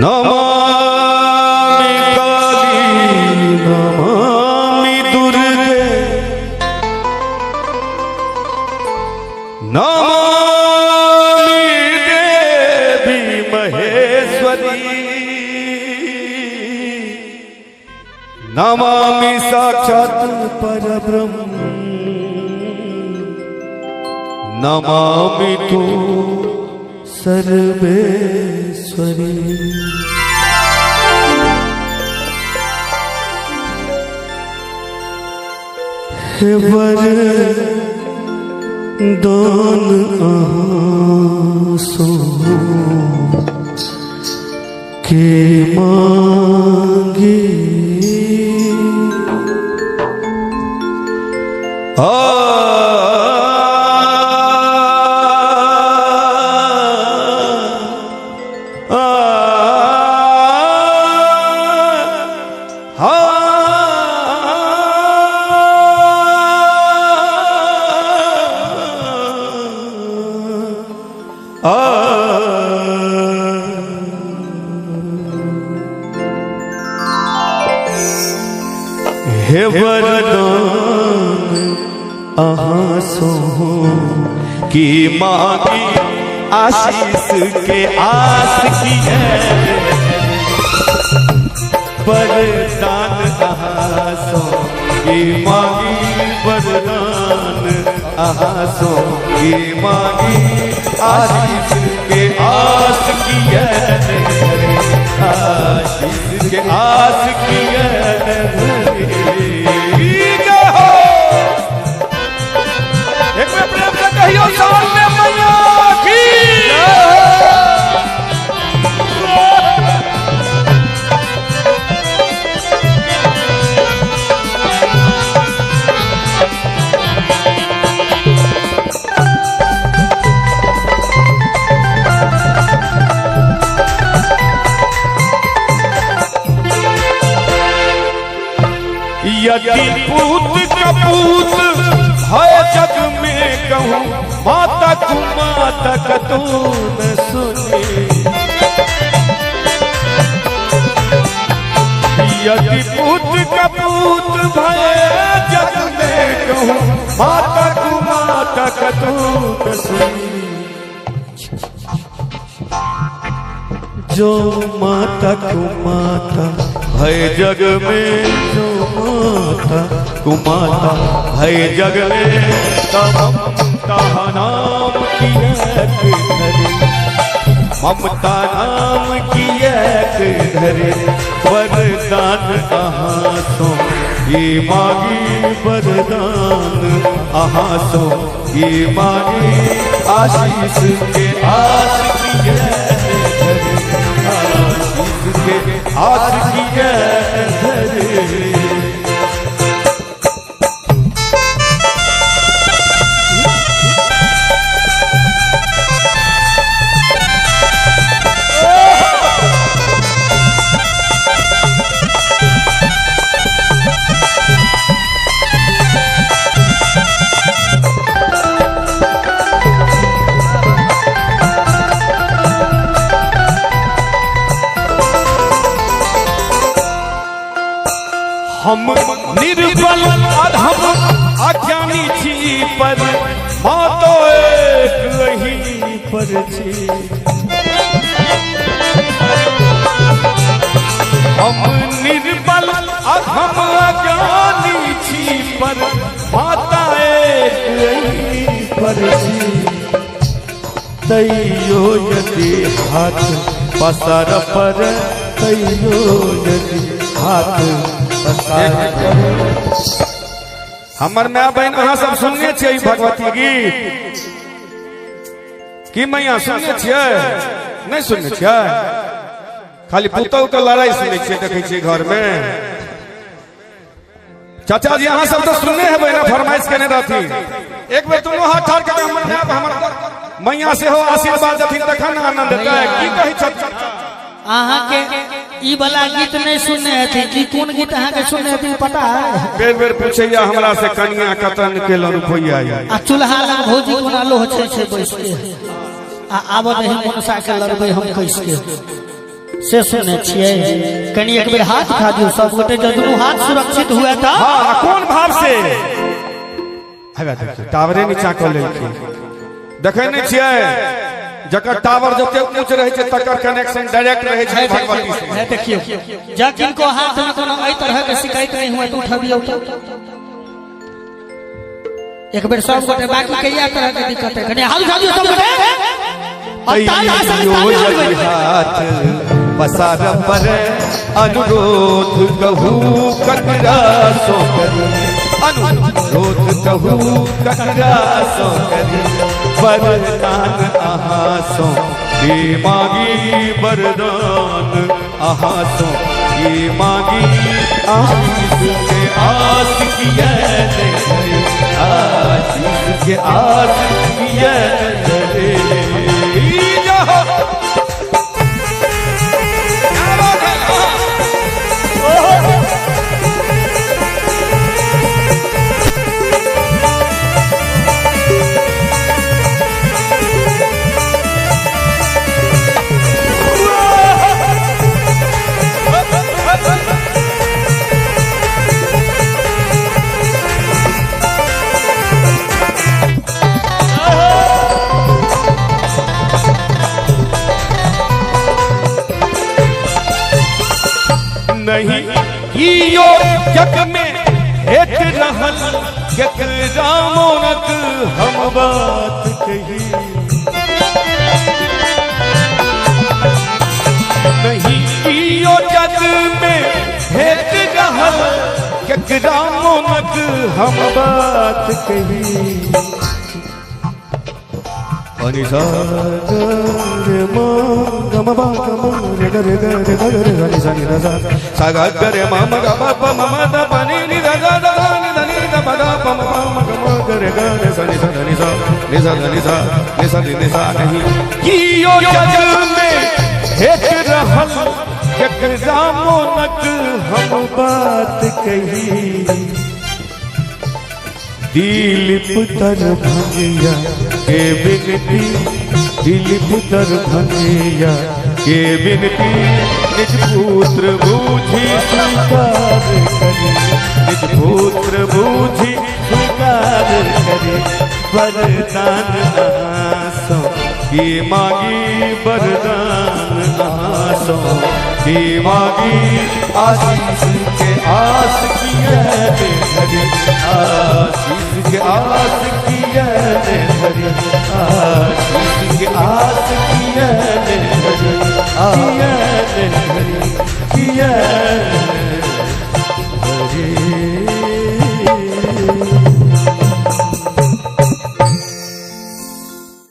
नमामि काली नमामि दुर्गे नमामि देवी महेश्वरी नमामि साक्षात् परब्रह्म नमामि तु सर्वेश्वरी। हे वरदान आसों के मांगे हे वरदान आसों की मांगी आशीष के आस की है वरदान आसों की मांगी वरदान आसों की मांगी आशीष के आस की है आशीष के आस की है। यदि पूत कपूत है जग में कहूँ माता को माता का तू न सुने। यदि पूत कपूत है जग में कहूँ माता को माता का तू न सुने। जो माता को माता है जग में जो माता कुमाता है जग में ममता नाम की एक धरे ममता नाम की एक धरे वरदान आसों ये मांगी वरदान आसों ये मांगी आशीष के आस की आस की हम निर्बल अधम अज्ञानी छी पर मातो एक वही पर छी। हम निर्बल अधम अज्ञानी छी पर माता एक वही पर छी। तैयो यदि हाथ पसार पर तैयो यदि हाथ हमर माय बहन अहाँ सब सुनने छियै भगवती गीत की मैया सुनने छियै नहीं सुनने छियै खाली पुतौ के लड़ाई सुनै छियै देखै छियै घर में। चाचा जी अहाँ सब तो सुनने हेबै ना फरमाइश केने रहती एक बेर तुम हाथ ठाड़ के हमर मैया से हो आशीर्वाद देथिन तखन आनंद एतै की कहि छ अहाँ के ई वाला गीत नहीं सुनने थे कि कौन गीत अहाँ के सुनने थे पता है? बेर बेर पूछैया हमरा से कन्या कतन केलन रुपैया आ चूल्हा लग भौजी कोना लोह छै बैस के आ आब नहीं मोटरसाइकिल लड़बै हम कैस के से सुने छिए। कनी एक बेर हाथ उठा दियो सब गोटे जदनु हाथ सुरक्षित हुआ था। हां कौन भाव से आबे देखिए टावरे नीचा क लेलखिन देखै नै छियै जकर टावर जते ऊंच रहे छै तकर कनेक्शन डायरेक्ट रहे छै भगवती से। है देखियो जा किनको हाथ में कोनो एई तरह के शिकायत नहीं हुआ तो उठाबियो तो एक बेर सब गोटे बाकी कईया तरह के दिक्कत है कने हाथ उठा दियो सब गोटे हाथ पसार पर अनुरोध कहू ककरा सो करी अनुरोध कहू ककरा सो करी वरदान आहा सो ये मांगी वरदान आहा सो ये मांगी आशीष के आस किया आशीष के आस किया नहीं यो जग में हेत रहल केकरा मोनक हम बात कही नहीं यो जग में हेत रहल केकरा मोनक हम बात कही अनिसा रे मा गम बा गम रे रे रे रे रे अनिसा नि दा सा गा ग रे मा म ग प प म म द प नि नि दा दा दा नि दा नि दा प दा प म म ग म ग रे ग रे सा नि सा दा नि सा नि सा दा नि सा नि सा नि सा नहीं कि यो जग में हेत रहल केकरा मोनक हम बात कही दिलीप तर भंगिया के बिनती दिलीप तर भंगिया के बिनती निज पुत्र बूझी स्वीकार करी निज पुत्र बूझी स्वीकार करी वरदान आसो की मांगी वरदान आसो की मांगी आशीष के आस किया आशीष के आस किया